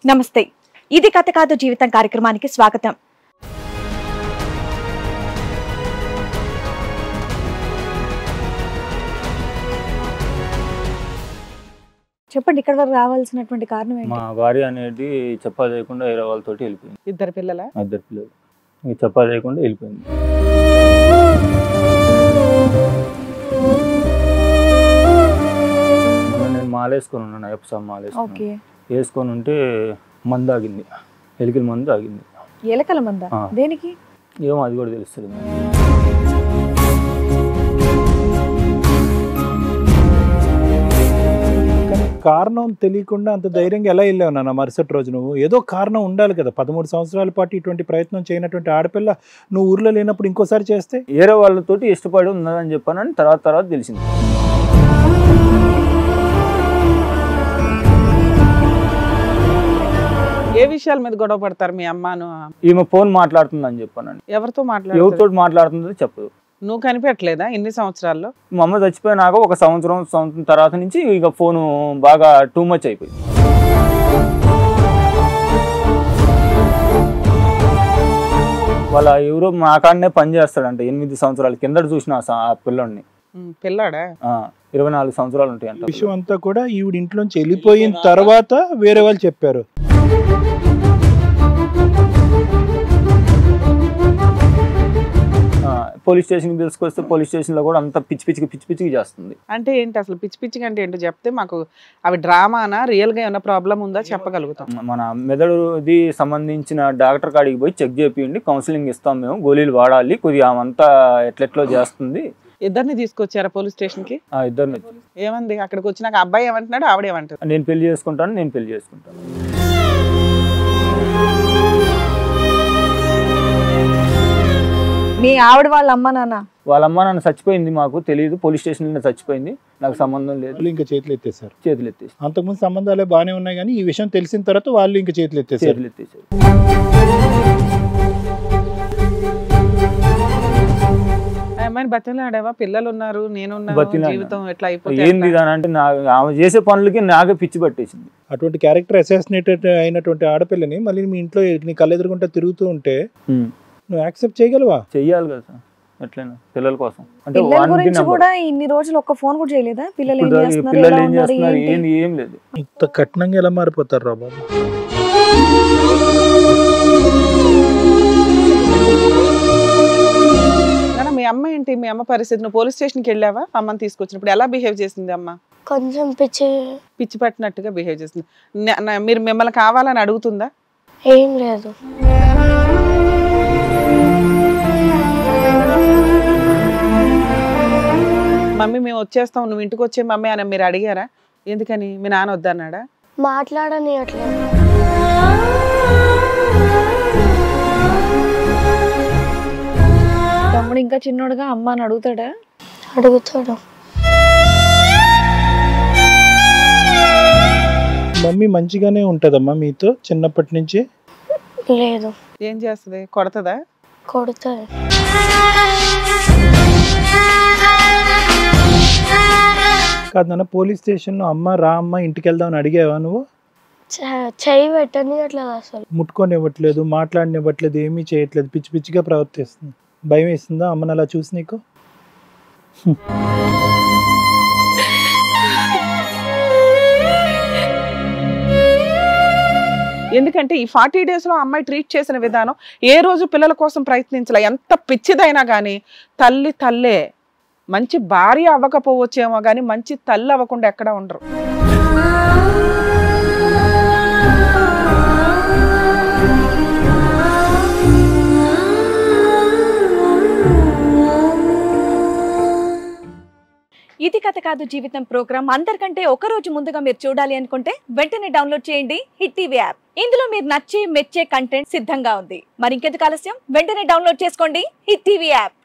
నమస్తే, ఇది కథ కాదు జీవితం కార్యక్రమానికి స్వాగతం. చెప్పండి, ఇక్కడ వరకు రావాల్సినటువంటి కారణం ఏంటి? మా భార్య అనేది చెప్పా చేయకుండా వేరే వాళ్ళతోటి వెళ్ళిపోయింది. ఇద్దరు పిల్లలు చెప్పా చేయకుండా వెళ్ళిపోయింది. నేను మాలేసుకొని ఉన్నాను, అయ్యప్ప మాలేసుకొని వేసుకొని ఉంటే మందు ఆగింది, ఎలికల మందు ఆగింది. ఎలకల మందా? దేనికి? ఏమో అది కూడా తెలుస్తుంది. కారణం తెలియకుండా అంత ధైర్యంగా ఎలా వెళ్ళావు నాన్న మరుసటి రోజు? నువ్వు ఏదో కారణం ఉండాలి కదా. 13 సంవత్సరాల పాటు ఇటువంటి ప్రయత్నం చేయనటువంటి ఆడపిల్ల నువ్వు ఊర్లో లేనప్పుడు ఇంకోసారి చేస్తే? వేరే వాళ్ళతోటి ఇష్టపడి ఉన్నదని చెప్పానని తర్వాత తెలిసింది. ఏ విషయాల మీద గొడవ పడతారు మీ అమ్మను? ఈమె ఫోన్ మాట్లాడుతుందని చెప్పానని. ఎవరితో ఎవరితో మాట్లాడుతుందో చెప్పదు. నువ్వు కనిపెట్టలేదా ఇన్ని సంవత్సరాల్లో? మా అమ్మ చచ్చిపోయినాక ఒక సంవత్సరం తర్వాత నుంచి ఇక ఫోను బాగా టూ మచ్ అయిపోయింది. వాళ్ళ ఎవరో మా కాడనే పని చేస్తాడంట. 8 సంవత్సరాల కిందట చూసిన ఆ పిల్లోడిని. పిల్లాడా? 24 సంవత్సరాలు ఉంటాయంట. విషయం అంతా కూడా ఈవిడ ఇంట్లోంచి వెళ్ళిపోయిన తర్వాత వేరే వాళ్ళు చెప్పారు. పోలీస్ స్టేషన్కి తీసుకొస్తే పోలీస్ స్టేషన్లో కూడా అంత పిచ్చి పిచ్చికి చేస్తుంది. అంటే ఏంటి అసలు పిచ్చిగా అంటే ఏంటో చెప్తే మాకు అవి డ్రామానా రియల్గా ఏమైనా ప్రాబ్లం ఉందా చెప్పగలుగుతాం. మన మెదడుది సంబంధించిన డాక్టర్ కాడికి పోయి చెక్ చేపియండి, కౌన్సిలింగ్ ఇస్తాం, మేము గోళీలు వాడాలి, కొద్దిగా ఆమంతా ఎట్లెట్లో చేస్తుంది. ఇద్దరిని తీసుకొచ్చారా పోలీస్ స్టేషన్కి? ఇద్దరిని. ఏమంది అక్కడికి వచ్చినాక? అబ్బాయి ఏమంటున్నాడు, ఆవిడ ఏమంటారు? నేను పెళ్లి చేసుకుంటాను. మీ ఆవిడ వాళ్ళ అమ్మ నాన్న? వాళ్ళ అమ్మ నాన్న చచ్చిపోయింది, మాకు తెలియదు. పోలీస్ స్టేషన్లో చచ్చిపోయింది, నాకు సంబంధం లేదు. ఇంకా చేతులు ఎత్తేసారు. అంతకుముందు సంబంధాలే బాగానే ఉన్నాయి కానీ ఈ విషయం తెలిసిన తర్వాత వాళ్ళు ఇంకా చేతులు ఎత్తేసారు. అమ్మాయిని బతిలాడావా? పిల్లలు ఉన్నారు, నేనున్నాను, జీవితం ఎట్లా అయిపోయింది ఏంది అంటే ఆమె చేసే పనులకి నాకే పిచ్చి పట్టేసింది. అటువంటి క్యారెక్టర్ అసాసినేటెడ్ అయినటువంటి ఆడపిల్లని మళ్ళీ మీ ఇంట్లో నీ కళ్ళెదురుకుంటా తిరుగుతూ ఉంటే నువ్వు యాక్సెప్ట్ చేయగలవా? చెయ్యాలి కదా సార్, ఎట్లయినా పిల్లల కోసం. అంటే ఇన్ని రోజులు ఒక్క ఫోన్ కూడా చేయలేదా? పిల్లలు ఏం చేస్తున్నారు ఏం లేదు. ఇంత కఠినంగా ఎలా మారిపోతారు రా బాబు? మీ అమ్మ ఏంటి? మీ అమ్మ పరిస్థితి? నువ్వు పోలీస్ స్టేషన్కి వెళ్ళావా? అమ్మని తీసుకొచ్చినప్పుడు ఎలా బిహేవ్ చేసింది అమ్మ? కొంచెం పిచ్చి పట్టినట్టుగా బిహేవ్ చేసింది. మీరు మిమ్మల్ని కావాలని అడుగుతుందా? ఏం లేదు. మమ్మీ మేము వచ్చేస్తాం, నువ్వు ఇంటికి వచ్చే మమ్మీ అని మీరు అడిగారా? ఎందుకని? మీ నాన్న వద్దన్నాడా? మాట్లాడని అట్లా. తమ్ముడు ఇంకా చిన్నోడుగా అమ్మ అని అడుగుతాడా? అడుగుతాడు. మమ్మీ మంచిగానే ఉంటదమ్మా మీతో చిన్నప్పటి నుంచి? లేదు. ఏం చేస్తుంది? కొడతదా? కొడుతుంది. కాదు నాన్న, పోలీస్ స్టేషన్లో అమ్మ రా అమ్మ ఇంటికి వెళ్దామని అడిగావా నువ్వు? చెయ్యి పెట్టని అట్లేదు, అసలు ముట్టుకొనివ్వట్లేదు, మాట్లాడనివ్వట్లేదు, ఏమీ చేయట్లేదు, పిచ్చిగా ప్రవర్తిస్తుంది. భయం వేస్తుందా అమ్మని అలా చూసి నీకు? ఎందుకంటే ఈ 40 days లో అమ్మాయి ట్రీట్ చేసిన విధానం, ఏ రోజు పిల్లల కోసం ప్రయత్నించలే. ఎంత పిచ్చిదైనా కానీ తల్లే. మంచి భార్య అవ్వకపోవచ్చేమో కానీ మంచి తల్లి అవ్వకుండా ఎక్కడ ఉండరు. ఇది కథ కాదు జీవితం ప్రోగ్రామ్ అందరికంటే ఒక రోజు ముందుగా మీరు చూడాలి అనుకుంటే వెంటనే డౌన్లోడ్ చేయండి హిట్ టీవీ యాప్. ఇందులో మీరు నచ్చే మెచ్చే కంటెంట్ సిద్ధంగా ఉంది. మరి ఇంకెందుకు ఆలస్యం, వెంటనే డౌన్లోడ్ చేసుకోండి హిట్ టీవీ యాప్.